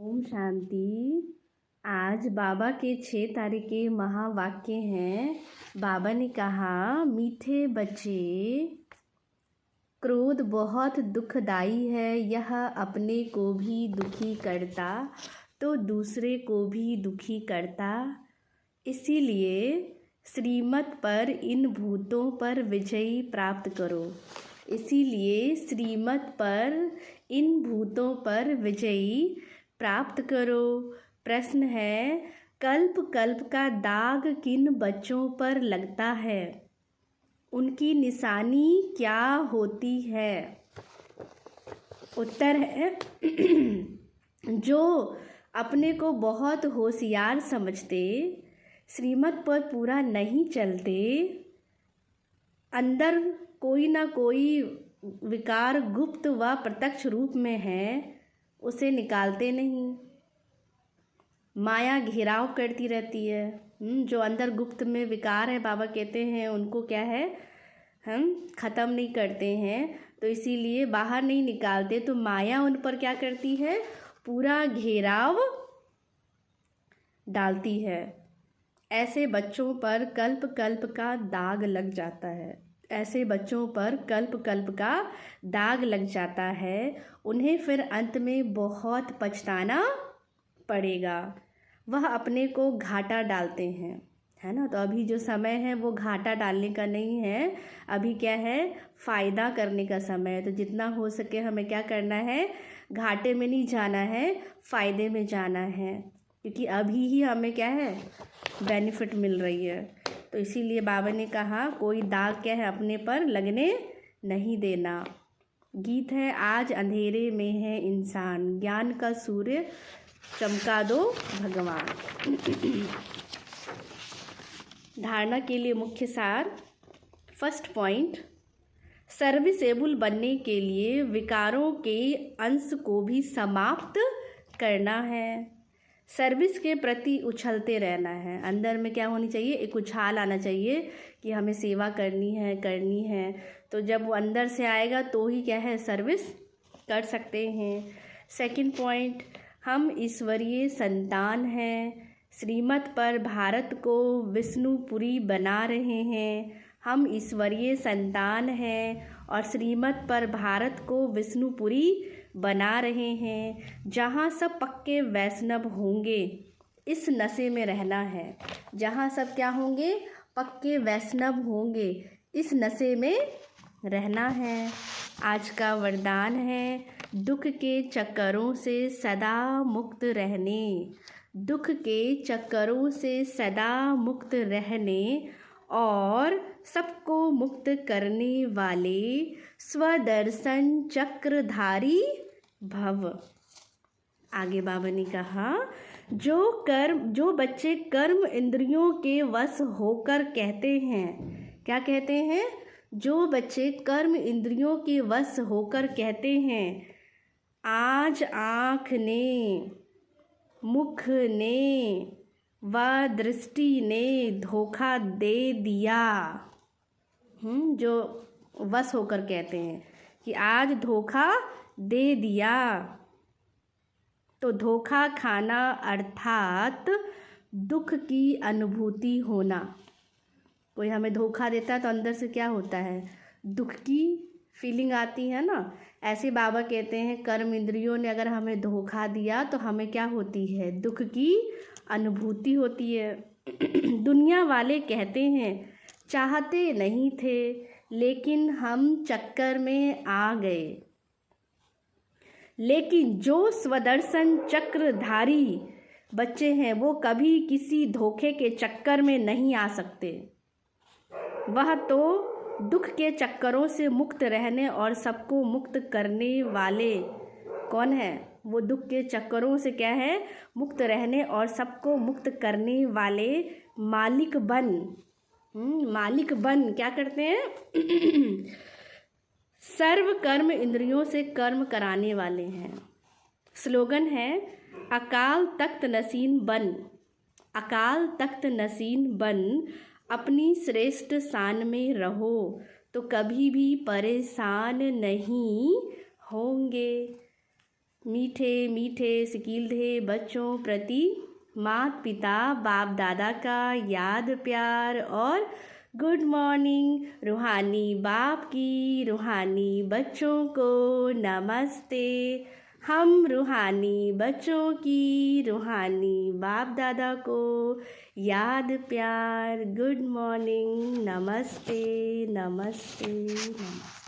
ओम शांति। आज बाबा के 6 तारीख के महावाक्य हैं। बाबा ने कहा, मीठे बच्चे, क्रोध बहुत दुखदाई है। यह अपने को भी दुखी करता तो दूसरे को भी दुखी करता। इसीलिए श्रीमत पर इन भूतों पर विजय प्राप्त करो। इसीलिए श्रीमत पर इन भूतों पर विजयी प्राप्त करो। प्रश्न है, कल्प कल्प का दाग किन बच्चों पर लगता है? उनकी निशानी क्या होती है? उत्तर है जो अपने को बहुत होशियार समझते, श्रीमत पर पूरा नहीं चलते, अंदर कोई ना कोई विकार गुप्त व प्रत्यक्ष रूप में है, उसे निकालते नहीं। माया घेराव करती रहती है। जो अंदर गुप्त में विकार है, बाबा कहते हैं उनको क्या है, हम ख़त्म नहीं करते हैं, तो इसीलिए बाहर नहीं निकालते, तो माया उन पर क्या करती है, पूरा घेराव डालती है। ऐसे बच्चों पर कल्प कल्प का दाग लग जाता है। ऐसे बच्चों पर कल्प कल्प का दाग लग जाता है। उन्हें फिर अंत में बहुत पछताना पड़ेगा। वह अपने को घाटा डालते हैं, है ना। तो अभी जो समय है वो घाटा डालने का नहीं है, अभी क्या है, फ़ायदा करने का समय है। तो जितना हो सके हमें क्या करना है, घाटे में नहीं जाना है, फ़ायदे में जाना है, क्योंकि अभी ही हमें क्या है, बेनिफिट मिल रही है। तो इसीलिए बाबा ने कहा, कोई दाग क्या है अपने पर लगने नहीं देना। गीत है, आज अंधेरे में है इंसान, ज्ञान का सूर्य चमका दो भगवान। धारणा के लिए मुख्य सार। फर्स्ट पॉइंट, सर्विसेबल बनने के लिए विकारों के अंश को भी समाप्त करना है। सर्विस के प्रति उछलते रहना है। अंदर में क्या होनी चाहिए, एक उछाल आना चाहिए कि हमें सेवा करनी है। तो जब वो अंदर से आएगा तो ही क्या है, सर्विस कर सकते हैं। सेकंड पॉइंट, हम ईश्वरीय संतान हैं। श्रीमत पर भारत को विष्णुपुरी बना रहे हैं। हम ईश्वरीय संतान हैं और श्रीमत पर भारत को विष्णुपुरी बना रहे हैं, जहाँ सब पक्के वैष्णव होंगे। इस नशे में रहना है, जहाँ सब क्या होंगे, पक्के वैष्णव होंगे, इस नशे में रहना है। आज का वरदान है, दुख के चक्करों से सदा मुक्त रहने। दुख के चक्करों से सदा मुक्त रहने और सबको मुक्त करने वाले स्वदर्शन चक्रधारी भव। आगे बाबा ने कहा, जो बच्चे कर्म इंद्रियों के वश होकर कहते हैं, क्या कहते हैं, जो बच्चे कर्म इंद्रियों के वश होकर कहते हैं, आज आँख ने, मुख ने व दृष्टि ने धोखा दे दिया। जो वश होकर कहते हैं कि आज धोखा दे दिया, तो धोखा खाना अर्थात दुख की अनुभूति होना। कोई हमें धोखा देता है तो अंदर से क्या होता है, दुख की फीलिंग आती है ना। ऐसे बाबा कहते हैं, कर्म इंद्रियों ने अगर हमें धोखा दिया तो हमें क्या होती है, दुख की अनुभूति होती है। दुनिया वाले कहते हैं, चाहते नहीं थे लेकिन हम चक्कर में आ गए। लेकिन जो स्वदर्शन चक्रधारी बच्चे हैं वो कभी किसी धोखे के चक्कर में नहीं आ सकते। वह तो दुख के चक्करों से मुक्त रहने और सबको मुक्त करने वाले कौन है, वो दुख के चक्करों से क्या है, मुक्त रहने और सबको मुक्त करने वाले मालिक बन क्या करते हैं सर्व कर्म इंद्रियों से कर्म कराने वाले हैं। स्लोगन है, अकाल तख्त नसीन बन, अकाल तख्त नसीन बन, अपनी श्रेष्ठ शान में रहो तो कभी भी परेशान नहीं होंगे। मीठे मीठे सिकील्दे बच्चों प्रति माता पिता बाप दादा का याद प्यार और गुड मॉर्निंग। रूहानी बाप की रूहानी बच्चों को नमस्ते। हम रूहानी बच्चों की रूहानी बाप दादा को याद प्यार गुड मॉर्निंग नमस्ते नमस्ते नमस्ते।